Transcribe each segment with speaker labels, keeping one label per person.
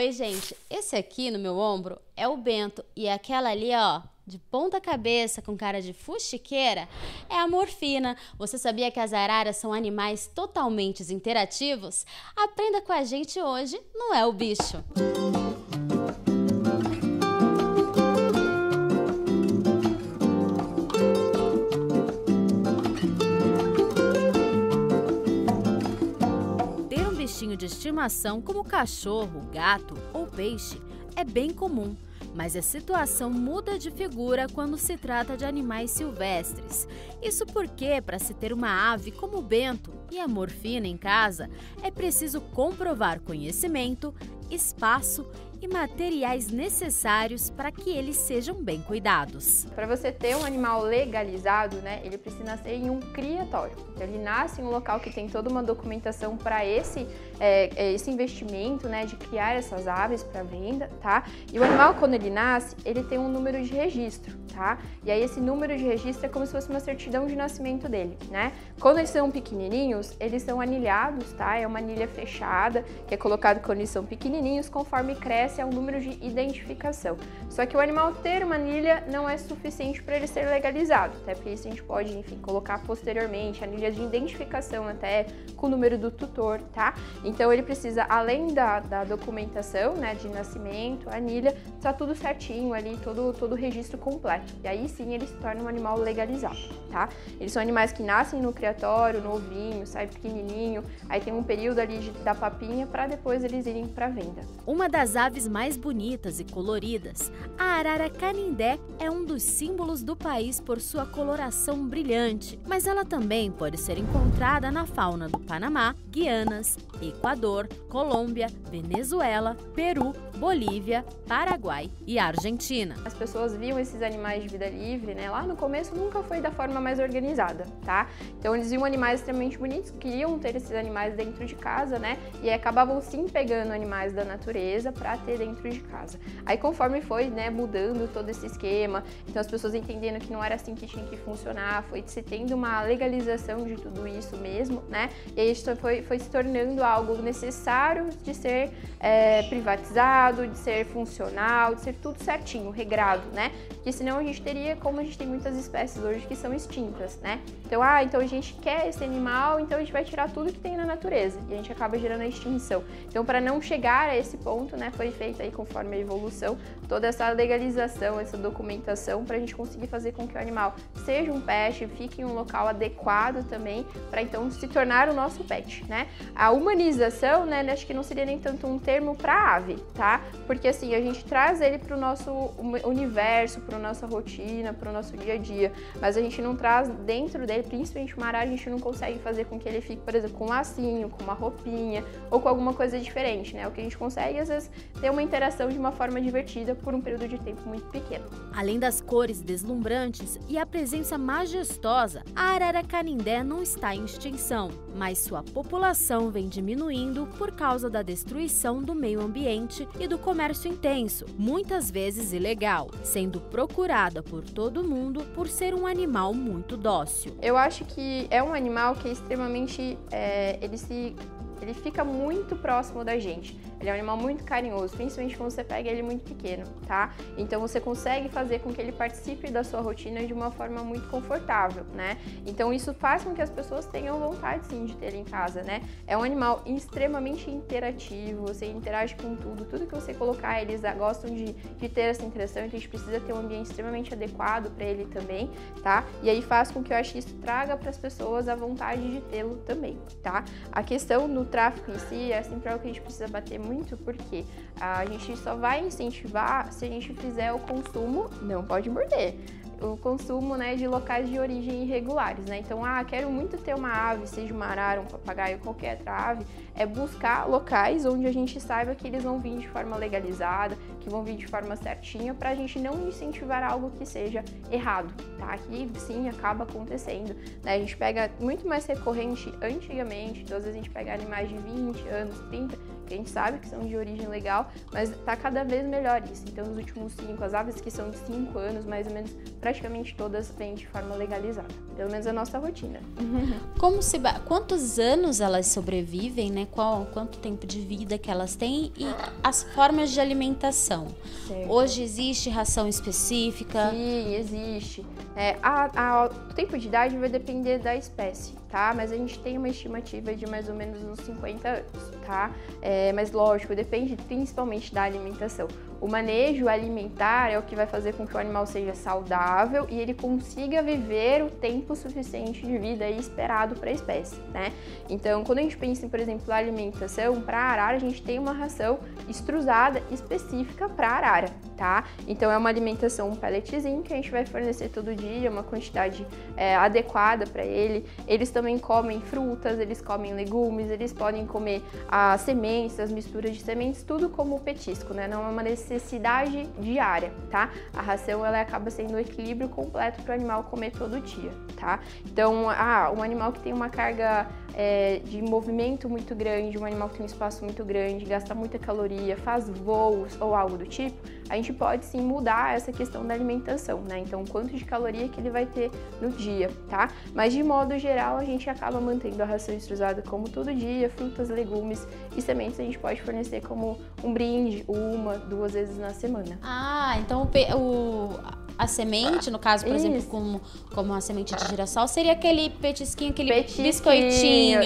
Speaker 1: Oi, gente, esse aqui no meu ombro é o Bento e aquela ali, ó, de ponta cabeça com cara de fuxiqueira, é a Morfina. Você sabia que as araras são animais totalmente interativos? Aprenda com a gente hoje, não é o bicho. Ter um bichinho de estimação como cachorro, gato ou peixe é bem comum. Mas a situação muda de figura quando se trata de animais silvestres. Isso porque, para se ter uma ave como o Bento e a Morfina em casa, é preciso comprovar conhecimento, espaço e materiais necessários para que eles sejam bem cuidados.
Speaker 2: Para você ter um animal legalizado, né, ele precisa nascer em um criatório. Então, ele nasce em um local que tem toda uma documentação para esse investimento, né, de criar essas aves para venda, tá? E o animal, quando ele nasce, ele tem um número de registro, tá? E aí esse número de registro é como se fosse uma certidão de nascimento dele, né? Quando eles são pequenininhos, eles são anilhados, tá? É uma anilha fechada, que é colocado quando eles são pequenininhos, conforme cresce é um número de identificação. Só que o animal ter uma anilha não é suficiente para ele ser legalizado, até porque isso a gente pode, enfim, colocar posteriormente, anilha de identificação até com o número do tutor, tá? Então ele precisa, além da documentação, né, de nascimento, anilha, tá tudo certinho ali, todo o registro completo. E aí sim ele se torna um animal legalizado, tá? Eles são animais que nascem no criatório, novinho, sai pequenininho, aí tem um período ali da papinha para depois eles irem para venda.
Speaker 1: Uma das aves mais bonitas e coloridas, a arara canindé é um dos símbolos do país por sua coloração brilhante, mas ela também pode ser encontrada na fauna do Panamá, Guianas, Equador, Colômbia, Venezuela, Peru, Bolívia, Paraguai e Argentina.
Speaker 2: As pessoas viam esses animais de vida livre, né? Lá no começo nunca foi da forma mais organizada, tá? Então eles viam animais extremamente bonitos, queriam ter esses animais dentro de casa, né? E aí acabavam sim pegando animais da natureza para ter dentro de casa. Aí conforme foi, né, mudando todo esse esquema, então as pessoas entendendo que não era assim que tinha que funcionar, foi se tendo uma legalização de tudo isso mesmo, né? E aí isso foi se tornando algo necessário de ser privatizado, de ser funcional, de ser tudo certinho, regrado, né? Porque senão a gente teria, como a gente tem muitas espécies hoje que são extintas, né? Então, então a gente quer esse animal, então a gente vai tirar tudo que tem na natureza e a gente acaba gerando a extinção. Então, para não chegar a esse ponto, né, foi feita aí conforme a evolução, toda essa legalização, essa documentação para a gente conseguir fazer com que o animal seja um pet, fique em um local adequado também, para então se tornar o nosso pet, né? A humanização, né, acho que não seria nem tanto um termo para ave, tá? Porque assim, a gente traz ele para o nosso universo, para a nossa rotina, para o nosso dia a dia, mas a gente não traz dentro dele, principalmente uma arara, a gente não consegue fazer com que ele fique, por exemplo, com um lacinho, com uma roupinha ou com alguma coisa diferente, né? O que a gente consegue, às vezes, ter uma interação de uma forma divertida por um período de tempo muito pequeno.
Speaker 1: Além das cores deslumbrantes e a presença majestosa, a arara canindé não está em extinção, mas sua população vem diminuindo por causa da destruição do meio ambiente e do comércio intenso, muitas vezes ilegal, sendo procurada por todo mundo por ser um animal muito dócil.
Speaker 2: Eu acho que é um animal que é extremamente, ele fica muito próximo da gente. Ele é um animal muito carinhoso, principalmente quando você pega ele muito pequeno, tá? Então você consegue fazer com que ele participe da sua rotina de uma forma muito confortável, né? Então isso faz com que as pessoas tenham vontade sim de ter ele em casa, né? É um animal extremamente interativo, você interage com tudo que você colocar, eles gostam de ter essa interação, então a gente precisa ter um ambiente extremamente adequado para ele também, tá? E aí faz com que eu acho que isso traga para as pessoas a vontade de tê-lo também, tá? A questão do tráfico em si é sempre algo que a gente precisa bater muito, porque a gente só vai incentivar se a gente fizer o consumo, não pode morder, o consumo, né, de locais de origem irregulares, né? Então, quero muito ter uma ave, seja uma arara, um papagaio, qualquer outra ave, é buscar locais onde a gente saiba que eles vão vir de forma legalizada, que vão vir de forma certinha, para a gente não incentivar algo que seja errado, tá? Que sim, acaba acontecendo, né? A gente pega muito mais recorrente antigamente, então às vezes a gente pega animais de 20 anos, 30, que a gente sabe que são de origem legal, mas tá cada vez melhor isso. Então, nos últimos 5, as aves que são de 5 anos, mais ou menos, praticamente todas vêm de forma legalizada. Pelo menos a nossa rotina.
Speaker 1: Quantos anos elas sobrevivem, né? Quanto tempo de vida que elas têm e as formas de alimentação?
Speaker 2: Certo.
Speaker 1: Hoje existe ração específica?
Speaker 2: Sim, existe. O tempo de idade vai depender da espécie, tá? Mas a gente tem uma estimativa de mais ou menos uns 50 anos, tá? Mas lógico, depende principalmente da alimentação. O manejo alimentar é o que vai fazer com que o animal seja saudável e ele consiga viver o tempo suficiente de vida aí esperado para a espécie, né? Então, quando a gente pensa em, por exemplo, a alimentação, para a arara a gente tem uma ração extrusada específica para a arara, tá? Então, é uma alimentação, um pelletzinho que a gente vai fornecer todo dia, uma quantidade adequada para ele. Eles também comem frutas, eles comem legumes, eles podem comer as sementes, as misturas de sementes, tudo como petisco, né? Não é uma necessidade diária, tá? A ração, ela acaba sendo o equilíbrio completo para o animal comer todo dia, tá? Então, um animal que tem uma carga de movimento muito grande, um animal que tem um espaço muito grande, gasta muita caloria, faz voos ou algo do tipo, a gente pode sim mudar essa questão da alimentação, né? Então, quanto de caloria que ele vai ter no dia, tá? Mas de modo geral, a gente acaba mantendo a ração extrusada como todo dia, frutas, legumes e sementes a gente pode fornecer como um brinde, 1, 2 vezes na semana.
Speaker 1: Então a semente, no caso, por exemplo, como a semente de girassol, seria aquele petisquinho, biscoitinho.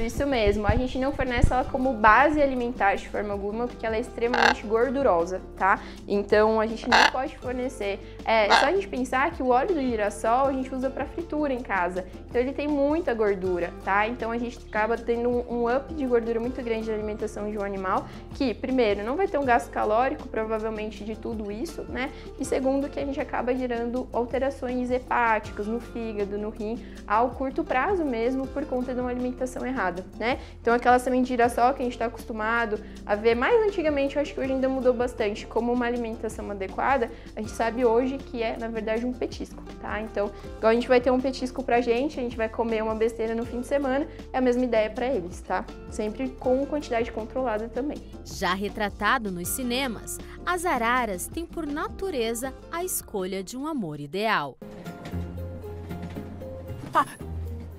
Speaker 2: Isso mesmo. A gente não fornece ela como base alimentar de forma alguma, porque ela é extremamente gordurosa, tá? Então, a gente não pode fornecer. É só a gente pensar que o óleo do girassol a gente usa para fritura em casa. Então, ele tem muita gordura, tá? Então, a gente acaba tendo um up de gordura muito grande na alimentação de um animal, que, primeiro, não vai ter um gasto calórico, provavelmente, de tudo isso, né? E segundo, que a gente acaba gerando alterações hepáticas no fígado, no rim, ao curto prazo mesmo, por conta de uma alimentação errada, né? Então, aquela semente de girassol que a gente está acostumado a ver mais antigamente, eu acho que hoje ainda mudou bastante, como uma alimentação adequada, a gente sabe hoje que é, na verdade, um petisco, tá? Então, igual a gente vai ter um petisco pra gente, a gente vai comer uma besteira no fim de semana, é a mesma ideia para eles, tá? Sempre com quantidade controlada também.
Speaker 1: Já retratado nos cinemas, as araras têm por natureza a escolha de um amor ideal.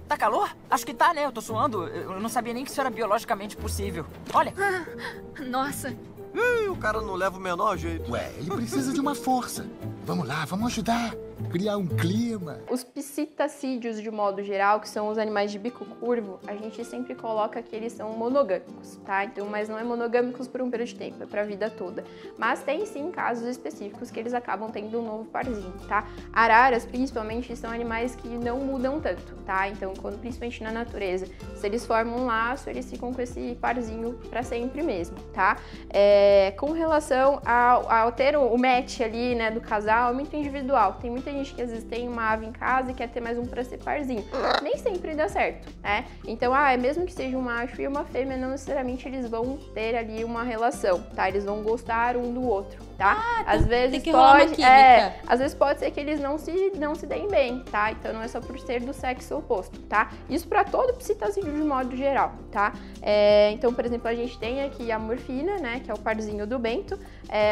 Speaker 3: Tá calor? Acho que tá, né? Eu tô suando. Eu não sabia nem que isso era biologicamente possível. Olha!
Speaker 4: Nossa!
Speaker 5: O cara não leva o menor jeito.
Speaker 6: Ué, ele precisa de uma força. Vamos lá, vamos ajudar. Criar um clima.
Speaker 2: Os psitacídeos, de modo geral, que são os animais de bico curvo, a gente sempre coloca que eles são monogâmicos, tá? Então, mas não é monogâmicos por um período de tempo, é pra vida toda. Mas tem sim casos específicos que eles acabam tendo um novo parzinho, tá? Araras, principalmente, são animais que não mudam tanto, tá? Então, principalmente na natureza, se eles formam um laço, eles ficam com esse parzinho pra sempre mesmo, tá? Com relação ao ter o match ali, né, do casal, é muito individual. Tem muita gente que às vezes tem uma ave em casa e quer ter mais um pra ser parzinho. Nem sempre dá certo, né? Então, mesmo que seja um macho e uma fêmea, não necessariamente eles vão ter ali uma relação, tá? Eles vão gostar um do outro, tá? Às vezes
Speaker 1: tem que rolar uma química.
Speaker 2: Às vezes pode ser que eles não se deem bem, tá? Então, não é só por ser do sexo oposto, tá? Isso pra todo psitacídeo de modo geral, tá? Então, por exemplo, a gente tem aqui a morfina, né? Que é o parzinho do Bento,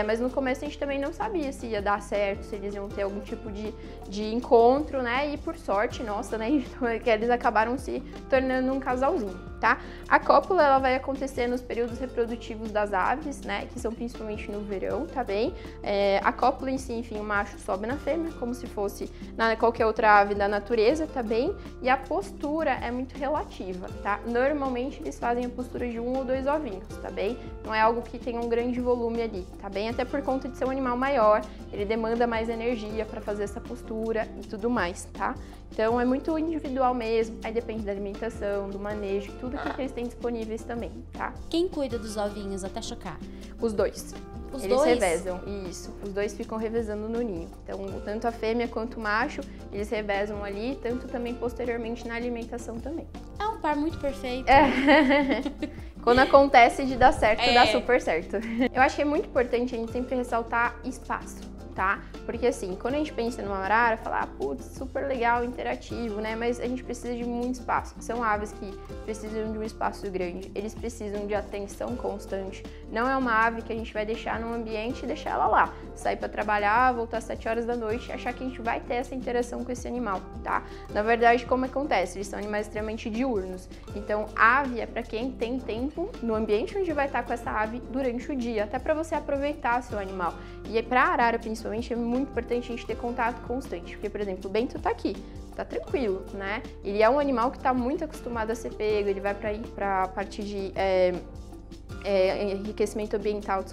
Speaker 2: mas no começo a gente também não sabia se ia dar certo, se eles iam ter algum tipo de encontro, né? E por sorte, nossa, né? Que eles acabaram se tornando um casalzinho, tá? A cópula, ela vai acontecer nos períodos reprodutivos das aves, né? Que são principalmente no verão, tá bem? A cópula em si, enfim, o macho sobe na fêmea, como se fosse qualquer outra ave da natureza, tá bem? E a postura é muito relativa, tá? Normalmente eles fazem a postura de 1 ou 2 ovinhos, tá bem? Não é algo que tenha um grande volume ali, tá bem? Até por conta de ser um animal maior, ele demanda mais energia para fazer essa postura e tudo mais, tá? Então é muito individual mesmo, aí depende da alimentação, do manejo, tudo que eles têm disponíveis também, tá?
Speaker 1: Quem cuida dos ovinhos até chocar?
Speaker 2: Os dois. Eles revezam, isso. Os dois ficam revezando no ninho. Então, tanto a fêmea quanto o macho, eles revezam ali, tanto também posteriormente na alimentação também.
Speaker 1: É um par muito perfeito.
Speaker 2: Quando acontece de dar certo, dá super certo. Eu acho que é muito importante a gente sempre ressaltar espaço, tá? Porque assim, quando a gente pensa numa arara, fala, putz, super legal, interativo, né? Mas a gente precisa de muito espaço. São aves que precisam de um espaço grande, eles precisam de atenção constante. Não é uma ave que a gente vai deixar num ambiente e deixar ela lá, sair para trabalhar, voltar às 7 horas da noite, achar que a gente vai ter essa interação com esse animal, tá? Na verdade, como acontece? Eles são animais extremamente diurnos. Então, ave é para quem tem tempo no ambiente onde vai estar com essa ave durante o dia, até para você aproveitar seu animal. E para a arara, principalmente, é muito importante a gente ter contato constante, porque, por exemplo, o Bento tá aqui, tá tranquilo, né? Ele é um animal que tá muito acostumado a ser pego, ele vai para a parte de enriquecimento ambiental,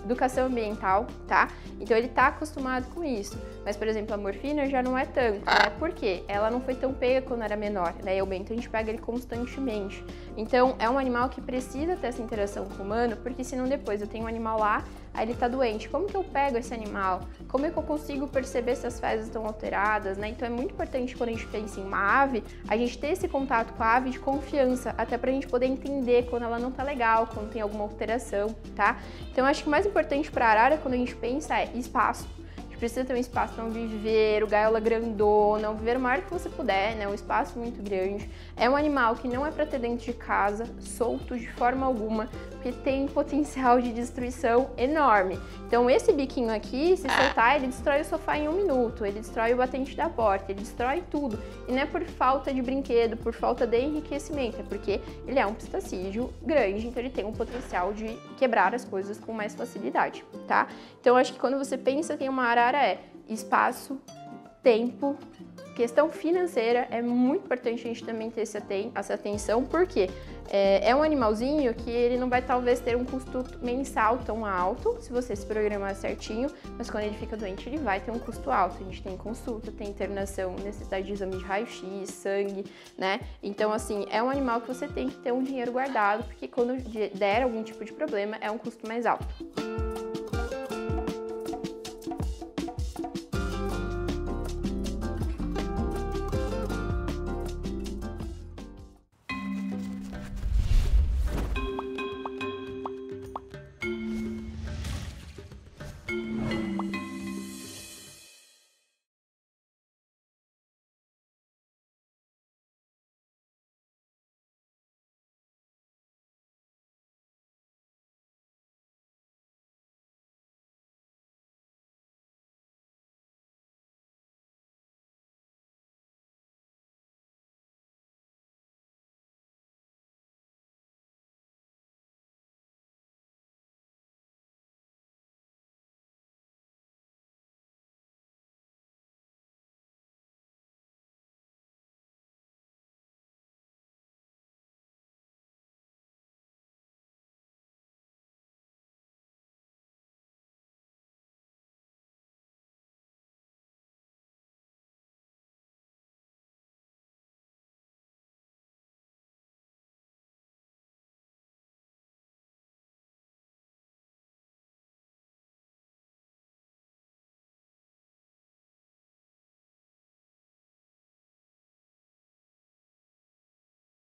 Speaker 2: educação ambiental, tá? Então ele tá acostumado com isso. Mas, por exemplo, a morfina já não é tanto, né? Por quê? Ela não foi tão pega quando era menor, né? E o Bento a gente pega ele constantemente. Então é um animal que precisa ter essa interação com o humano, porque senão depois eu tenho um animal lá, aí ele tá doente. Como que eu pego esse animal? Como é que eu consigo perceber se as fezes estão alteradas, né? Então é muito importante quando a gente pensa em uma ave, a gente ter esse contato com a ave de confiança, até pra gente poder entender quando ela não tá legal, quando tem alguma alteração, tá? Então eu acho que o mais importante pra arara, quando a gente pensa, é espaço. A gente precisa ter um espaço para um viveiro, gaiola grandona, um viveiro maior que você puder, né? Um espaço muito grande. É um animal que não é para ter dentro de casa, solto de forma alguma, porque tem potencial de destruição enorme. Então esse biquinho aqui, se soltar, ele destrói o sofá em 1 minuto, ele destrói o batente da porta, ele destrói tudo. E não é por falta de brinquedo, por falta de enriquecimento, é porque ele é um pistacídeo grande, então ele tem um potencial de quebrar as coisas com mais facilidade, tá? Então acho que quando você pensa em uma arara, espaço, tempo, questão financeira, é muito importante a gente também ter essa atenção, porque é um animalzinho que ele não vai talvez ter um custo mensal tão alto, se você se programar certinho, mas quando ele fica doente ele vai ter um custo alto. A gente tem consulta, tem internação, necessidade de exame de raio-x, sangue, né? Então assim, é um animal que você tem que ter um dinheiro guardado, porque quando der algum tipo de problema é um custo mais alto.